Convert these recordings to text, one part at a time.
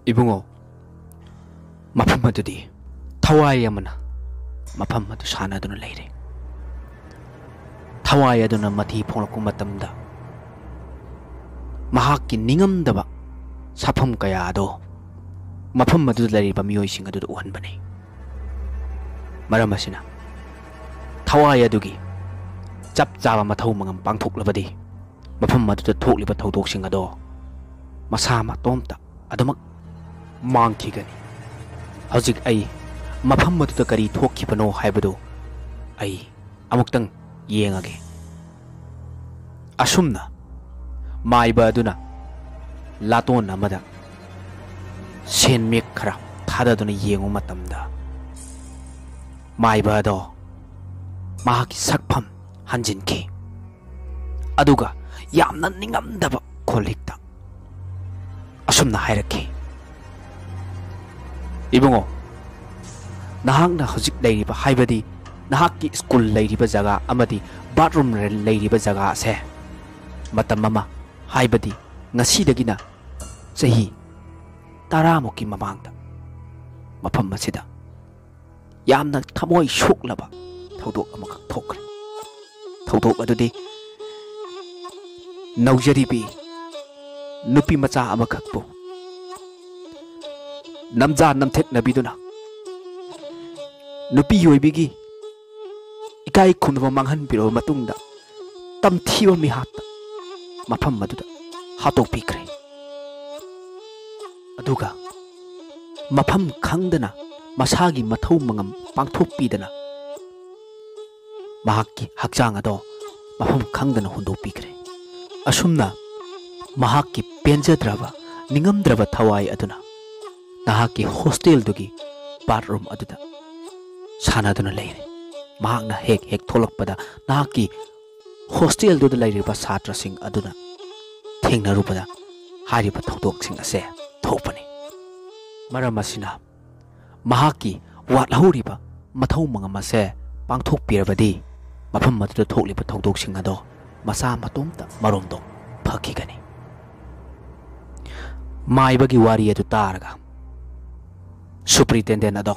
Ibungo mafam adudi thawai amana mafam adu sana aduna leire thawai aduna mathi phonglaku matamda mahakki ningamdaba safam kaya ado mafam adu lariba miyoi sing adu uhanbani maram asina thawai adugi chap chaba mathau mangam pangthoklabadi mafam adu thokliba thodok sing ado masa matomta adumak mangkhigani hojik ai mafam adu kari thokhibano haibado ai amuktang yengage asumna maiba aduna laton amada sen mek khara thadaduna yengu matamda maiba do mahaki sakpham hanjinki aduga yamna ningamdaba kholikta asumna hairaki ibungo nahakna hojik leiriba haibadi nahakki school leiriba jaga amadi bathroom leiriba jaga ase matam mama haibadi ngasidagina sahi taramuki mamangda mafam masida yamna thamoi shoklaba thodok amakak thokre thodok adudi naujaribi nupi macha amakakpu namja namthek nabiduna nupi yoibigi ikai khunwa manghan biro matungda tamthiwa mi hatta mafam maduda hatok pikre aduga mafam khangdana masagi mathau mangam pangthok pidana mahakki hakjang ado mafam khangdana hundok pikre asumna mahakki penjadraba ningamdraba thawai aduna nahakki hostel dugi bathroom aduda sanaduna leire mahakna hek tholakpada nahakki hostel duda leiriba satra sing aduna thengnarupada hariba thodok sing ase thopani maram asina mahakki watlahuriba mathau mangam ase pangthok pirabadi mafam maduda thokliba thodok sing ado masa matomta maromdo phakigani maibagi wari adu taraga superintendent ado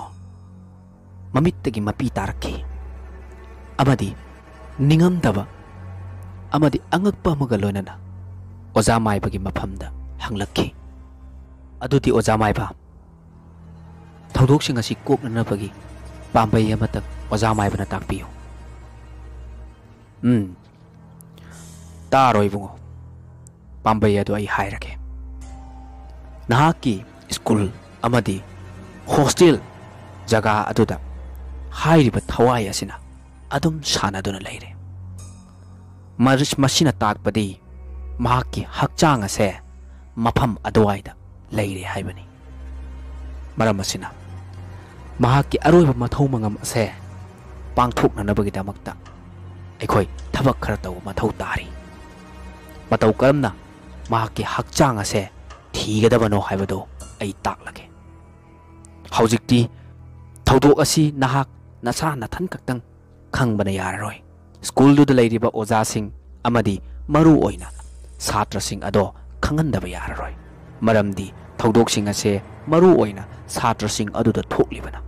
mamittagi mapi tarakki amadi ningamdaba amadi angakpa amaga loinana oja maibagi mafamda hanglakki adudi oja maiba thodok sing asi koknanabagi pambai amata oja maibana takpiyo taroi bungo pambai adu ai hairake nahaki school amadi hostel jaga aduda hairiba thawai asina adum sanaduna leire masina takpadi mahaki hakchang ase mafam aduaida leire haibani maram asina mahaki aroiba mathau mangam ase pangthoknanabagi damakta aikhoi thabak khara taw mathau tari matau karamna mahaki hakchang ase thigadabano haibado ai taklage hojikti thodok asi nahak nasa nathan kaktang khangbana yararoi school du leiriba oja sing amadi maru oina satra sing ado khangandaba yararoi maramdi thodok sing ase maru oina satra sing adu da thoklibana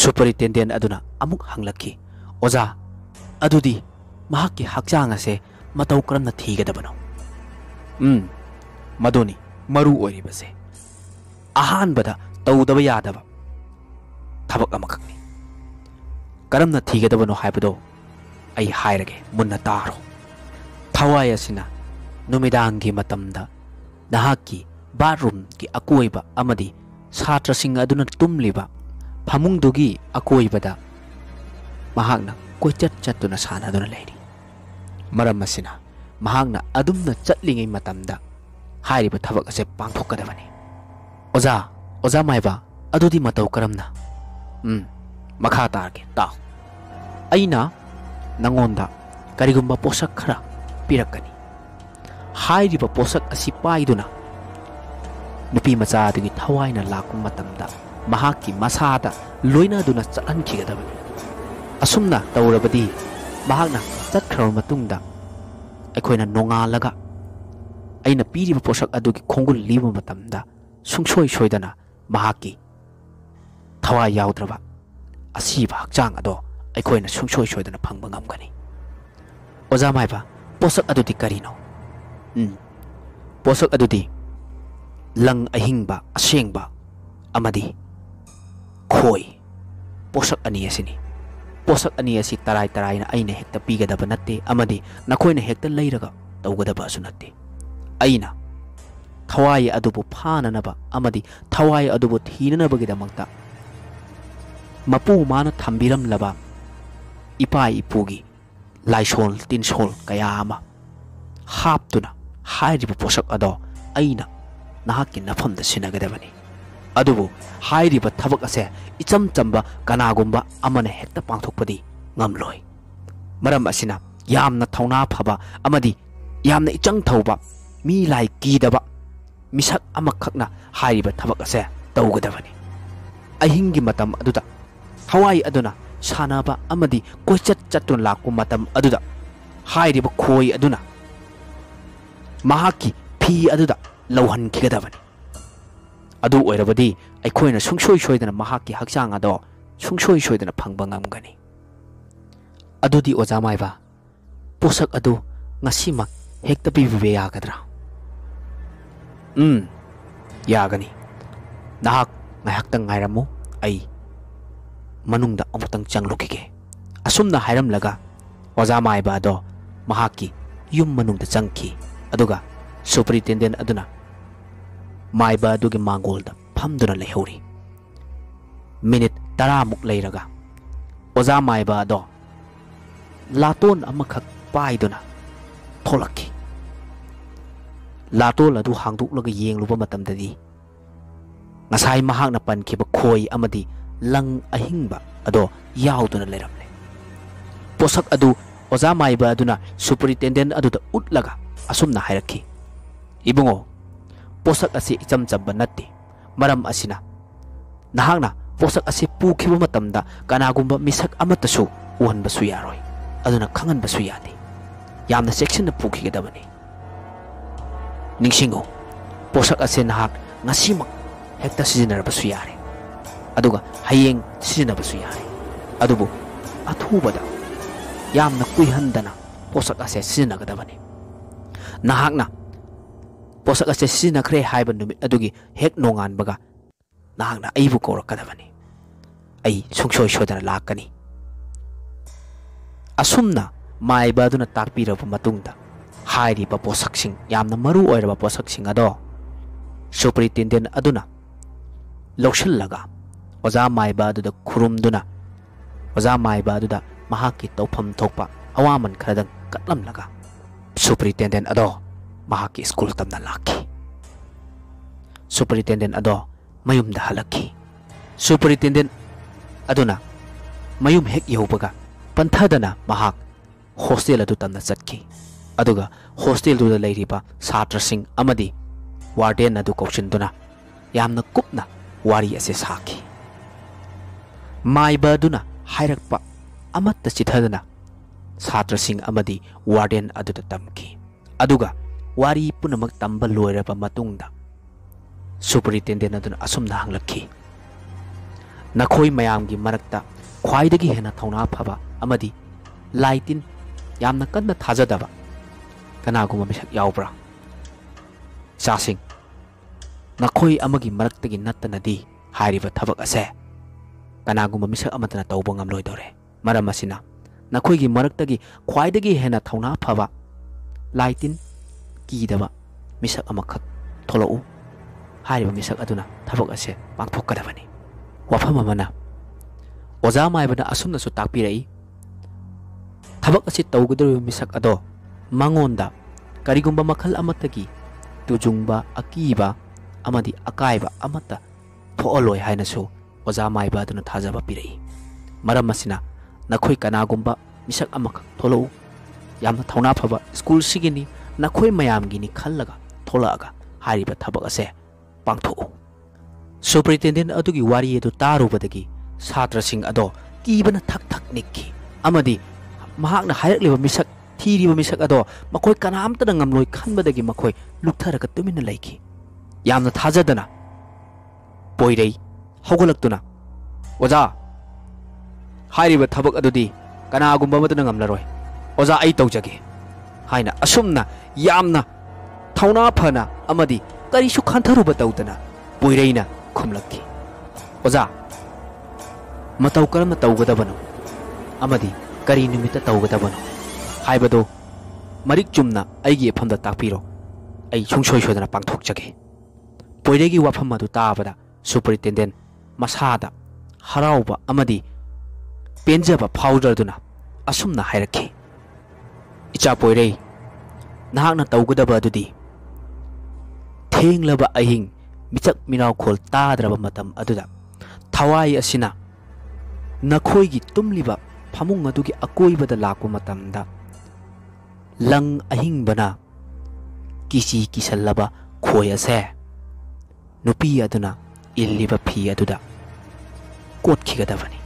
superintendent aduna amuk hanglaki oja adudi mahakki hakjang ase matau karamna thigadabano madoni maru oiribase ahan bada tawdaba yadaba thabak amakakni karamna thigadabano haibado ai hairage munna taro thawai asina numidangi matamda nahaki bathroom ki akoiba amadi satra sing aduna tumliba phamungdugi akoibada mahakna koichat chatuna sanaduna leiri maram asina mahakna adumna chatlingai matamda hairiba thabak ase pangthokadabani oja maiba adudi matau karamna makha targe ta aina nangonda karigumba posak khara pirakani hairiba posak asi paiduna nupi macha adigi thawaina lakum matamda mahaki masada loina duna chathankhigadabi asumna tawrabadi mahakna chatkhraw matungda aikhoina nongalaga aina piriba posak adugi khongul liba matamda sungsoi soidana mahaki thawai yaudraba asiba hakchang ado aikoina sungsoi soidana phangba ngamgani oja maiba posak adudi karino posak adudi lang ahingba asengba amadi khoi posak ani asini posak ani asi tarai tarai na aina hekta pigadaba natte amadi nakoina hekta leiraga tawgadaba asu natte aina thawai adubu phananaba amadi thawai adubu thinanabagidamangta mapu mana thambiram laba ipai ipugi laisol tinsol kaya ama haptuna hairibu posak ado aina nahakki nafamda sinagadabani adubu hairiba thabak ase icham chamba kanagumbda amane hekta pangthokpadi ngamloi maram asina yamna thauna phaba amadi yamna ichang thauba mi lai kidaba misak amakhakna hairiba thabak ase tawgadabani ahingi matam aduda hawai aduna sanaba amadi koichat chatun lakku matam aduda hairiba khoi aduna mahaki phi aduda lauhan kigadabani adu oirabadi aikoina sungsoi soidana mahaki hakchang ado sungsoi soidana phangba ngamgani adudi oja maiba posak adu ngasima hekta pibibe yagadra yagani nahak ngayaktang ngairamu ai manungda amutang changlukige asumna hairamlaga oja maiba ado mahaki yum manungda changki aduga superintendent aduna maiba adugi mangolda phamduna lehori minute 10 muk leiraga oja maiba ado laton amakhak paiduna tholaki latol adu hangduklaga yengluba matamdadi ngasai mahakna pankhiba khoi amadi lang ahingba ado yauduna leramle posak adu oja maiba aduna superintendent aduda utlaga asumna hairakhi ibungo posak ase icham chamba natte maram asina nahakna posak ase pukhiba matamda kanagumbda misak amatasu uhanbasu yaroi aduna khanganbasu yade yamna section na pukhigadabani ningsingo posak ase nahak ngasimak hekta sijinarabasu yare aduga hayeng sijinabasu yare adubu athubada yamna kuihandana posak ase sijinagadabani nahakna posak ase sijinakhre haiba numit adugi hek nongan baga nahakna aibu korakadabani ai sungsoi sodana lakani asumna maiba aduna takpiraba matungda hairiba posaksing yamna maru oiraba posaksing ado superintendent aduna lawshallaga oja maiba aduda khurumduna oja maiba aduda mahaki tawpham thokpa awaman kharadang katlamlaga superintendent ado mahaki school tamna lakhi superintendent ado mayumda halakhi superintendent aduna mayum hek yobaga panthadana mahak hostel adu tamna chatki aduga hostel du leiriba satrasing amadi warden adu kauchinduna yamna kupna wari ase saki maiba aduna hairakpa amatta chithadana satrasing amadi warden adu tamki aduga wari punamak tamba loiraba matungda superintendent aduna asumna hanglakhi nakhoi mayamgi marakta khwaidagi hena thauna phaba amadi laitin yamna kanna thajadaba kanaguma misak yaubra sasing nakhoi amagi maraktagi nattanadi hairiba thabak ase kanaguma misak amatana tawba ngamloi dore maram asina nakhoigi maraktagi khwaidagi hena thauna phaba laitin kidaba misak amakhak tholou hairiba misak aduna thabak ase pangthokadabani wafam amana oja maibana asumna su takpirai thabak ase tawgadru misak ado mangonda karigumba makhal amatagi tujungba akiba amadi akaiba amata thooloi hainasu oja maiba aduna thajaba pirai maram asina nakhoi kanagumba misak amakak tholou yamna thauna phaba school sigini nakhoi mayamgini khallaga tholaga hariba thabak ase pangtho superintendent adugi wari edu tarubadagi satrasing ado kibana thak thak nikki amadi mahakna hairakliba misak thiriba misak ado makhoi kanamta ngamloi khanbadagi makhoi luktharaga tumina laiki yamna thajadana poirei haugalak tuna oza hairiba thabak adudi kanagumba amaduna ngamlaroi oza ai tawjage haina asumna yamna thauna phana amadi karisu khantharuba tawdana poireina khumlakki oza matau karamna tawgadabano amadi kari numita tawgadabano haibado marik chumna aigi ephamda takpiro ai sungsoi sodana pangthokjage poiregi wafam adu tabada superintendent masada harauba amadi penjaba phawdraduna asumna hairakhi icha poirei nahakna tawgadaba adudi thenglaba ahing michak minaw khol tadraba matam aduda thawai asina nakhoigi tumliba phamung adugi akoibada lakpa matamda lang ahing bana kisi kisallaba khoi ase nupi aduna illiba phi aduda kot khigadabani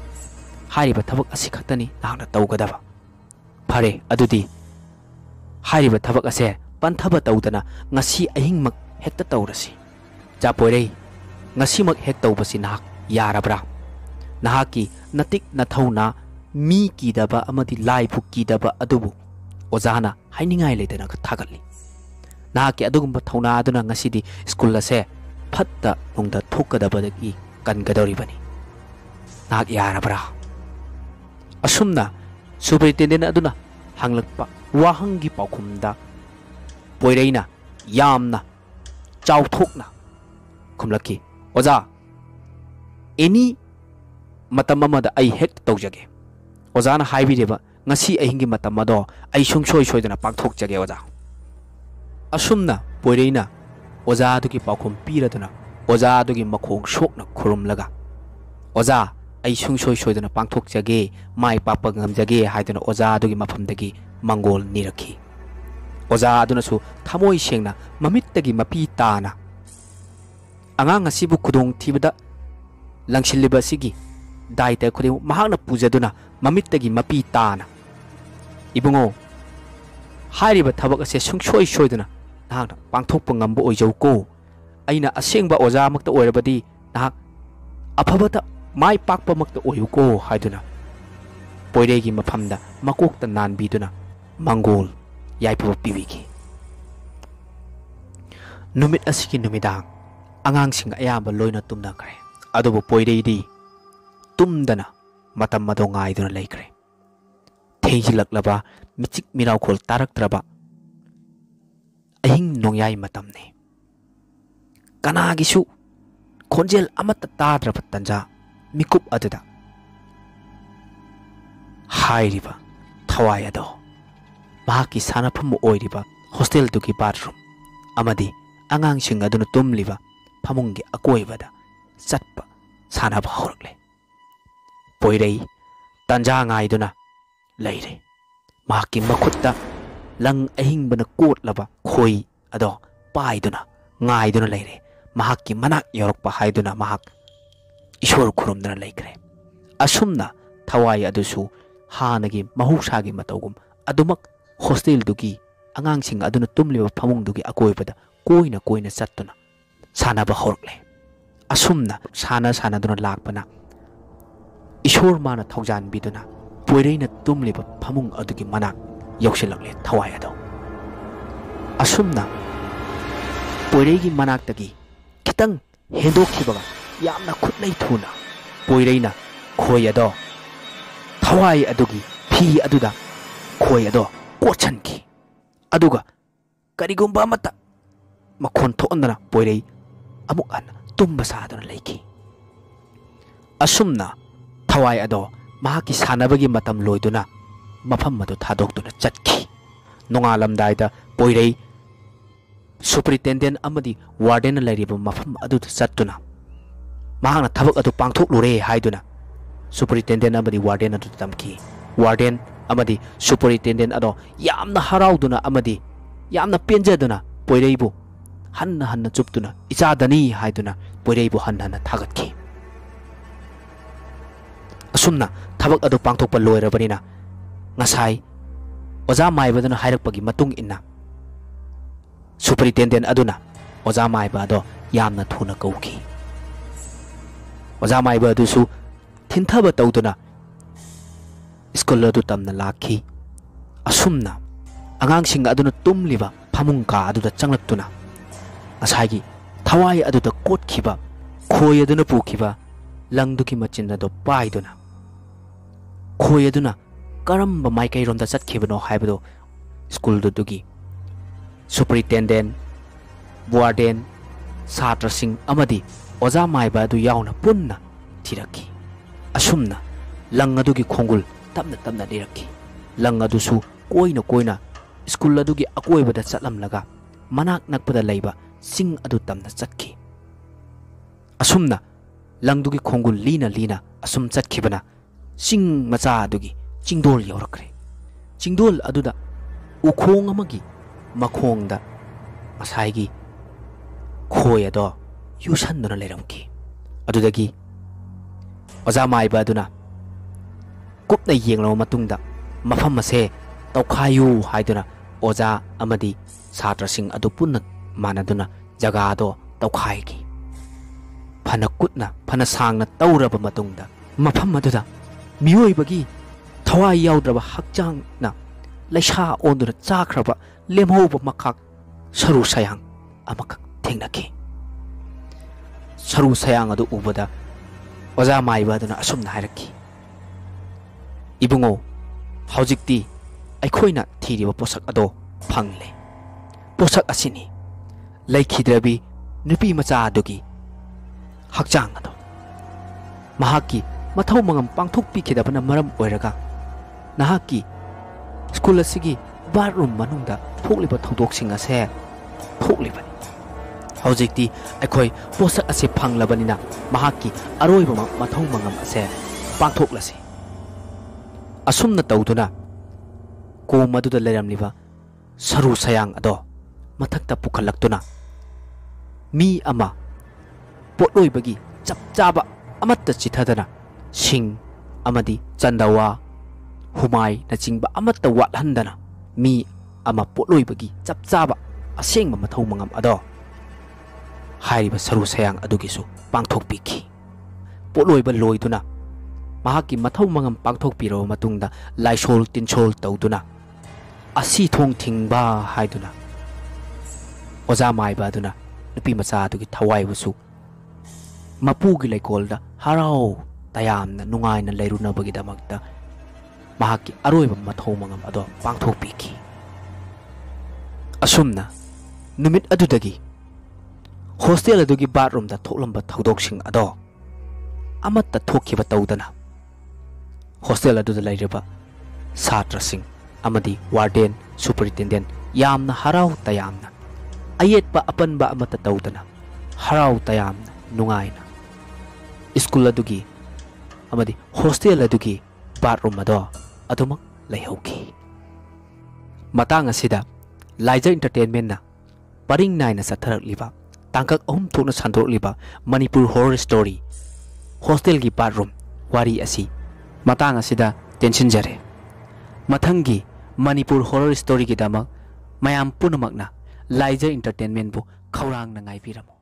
hairiba thabak asi khatani nahakna tawgadaba phare adudi hairiba thabak ase panthaba tawdana ngasi ahingmak hekta tawrasi cha poirei ngasimak hek tawbasi nahak yarabra nahaki natik nathauna mi kidaba amadi lai phu kidaba adubu ozana hainingai leidana thagatli nahaki adugumba thauna aduna ngasidi school ase phatta nungda thokadabadagi kangadoribani nahak yarabra asumna superintendent aduna hanglakpa wahangi paukhumda poireina yamna chauthokna khumlaki oza any matam amada ai hek tawjage ozana haibireba ngasi ahingi matam ado ai sungsoi soidana pangthokjage oza asumna poireina oza adugi paukhum piraduna oza adugi makhong sokna khurumlaga oza ai sungsoi soidana pangthokjage mai pakpa ngamjage haidana oza adugi mafamdagi mangol nirakhi oza aduna su thamoi sengna mamittagi mapi tana angang asibu khudong thibada langsilliba sigi daita khuding mahakna pujaduna mamittagi mapi tana ibungo hairiba thabak ase sungsoi soidana nahakna pangthokpa ngamba oijau ko aina asengba oza makta oirabadi nahak afabata mai pakpa makta oyu ko haiduna poiregi mafamda makokta nanbiduna mangol yaipu piwiki numit asiki numidang angang sing ayamba loina tumna kare adobo poirei tumdana matam mado ngaiduna laikre theijilaklaba michik miraw khol taraktraba ahing nongyai matamne kanagisu khonjel amata tadraba tanja mikup aduda hairiba thawai ado mahaki sanafam oiriba hostel duki bathroom amadi angang sing aduna tumliba phamungi akoibada chatpa sanaba horakle poirei tanja ngaiduna leire mahaki makhutta lang ahingbana kotlaba khoi ado paiduna ngaiduna leire mahaki manak yorokpa haiduna mahak ishwar khurumdana laikre asumna thawai adusu hanagi mahusagi matawgum adumak hostel dugi angang sing aduna tumliba phamung dugi akoibada koina koina chattuna sanaba horakle asumna sana duna lakpana ishor mana thaujan biduna poireina tumliba phamung adugi manak yausilakle thawai ado asumna poiregi manaktagi kitang hendokhibaga yamna khutlai thuna poireina khoi ado thawai adugi phi aduda khoi ado kochanki aduga karigumba mata makhon thondana poirei amuk an tumba sadana leiki asumna thawai ado mahaki sanabagi matam loiduna mafam madu thadokduna chatki nongalamdaida poirei superintendent amadi warden lairiba mafam adu chattuna mahakna thabak adu pangthok lure haiduna superintendent amadi warden adu tamki warden amadi superintendent ado yamna harauduna amadi yamna penjaduna poireibu hanna chuptuna ichadani haiduna poireibu hanna thagatki asumna thabak adu pangthokpa loirabanina ngasai oja maibaduna hairakpagi matung inna superintendent aduna oja maiba ado yamna thuna kauki oja maiba adusu thinthaba tawduna school adu tamna lakhi asumna angangsing aduna tumliba phamungka aduda changlaktuna asagi thawai aduda kotkhiba khoi aduna pukhiba langduki machinna do paiduna khoi aduna karamba maikai romda chatkhibano haibado school dugi superintendent warden satra sing amadi oja maiba adu yauna punna thiraki asumna lang adugi khongul tamna tamna dirakhi lang adusu koina school adugi akoibada chatlamlaga manak nakpada leiba sing adu tamna chatki asumna langdugi khongul lina asum chatkibana sing macha adugi chingdol yaurakre chingdol aduda ukhong amagi makhongda asaigi khoi ado yusanduna leiramki adudagi oja maiba aduna kupna yenglo matungda mafam ase tawkhayu haiduna oja amadi satra sing adu punna manaduna jaga ado tawkhaigi phana kutna phana sangna tawraba matungda mafam aduda miyoibagi thawai yaudraba hakchang na laisha ondura chakraba lemhoba makhak saru sayang amakak thengnaki saru sayang adu ubada oja maiba aduna asumna hairaki ibungo haujikti aikhoina thiriba posak ado phangle posak asini laikhidrabi nupi macha adugi hakchang ado mahaki mathau mangam pangthok pikidabana maram oiraga nahaki school asigi bathroom manungda thokliba thodok singa se thokliba haujikti aikhoi posak ase phanglabanina mahaki aroiba mathau mangam ase pangthoklasi asumna tawduna ko maduda leiramliba saru sayang ado mathakta pukhalaktuna mi ama potloibagi chapchaba amatta chithadana sing amadi chandawa humai na chingba amatta wathandana mi ama potloibagi chapchaba asengma mathau mangam ado hairiba saru sayang adugisu pangthokpiki potloiba loiduna mahaki mathau mangam pangthokpiro matungda laisol tinsol tawduna asi thong thingba haiduna oja maiba aduna nupi macha adugi thawai busu mapugi laikolda harau tayamna nungaina leirunabagi damakta mahaki aroiba mathau mangam ado pangthokpiki asumna numit adudagi hostel adugi bathroom da thoklamba thodok-sing ado amatta thokhiba tawdana hostel aduda leiraba satra sing amadi warden superintendent yamna harau tayamna ayetpa apanba amata tawdana harau tayamna nungaina school adugi amadi hostel adugi bathroom ado adumak leihauki matang asida Laija Entertainment na paring naina satharakliba tangkak ahum thokna sandrokliba Manipur horror story hostel gi bathroom wari asi matang asida tension jare mathanggi Manipur horror story gi dama mayam punamakna Laija Entertainment bu khourangna ngaibiramo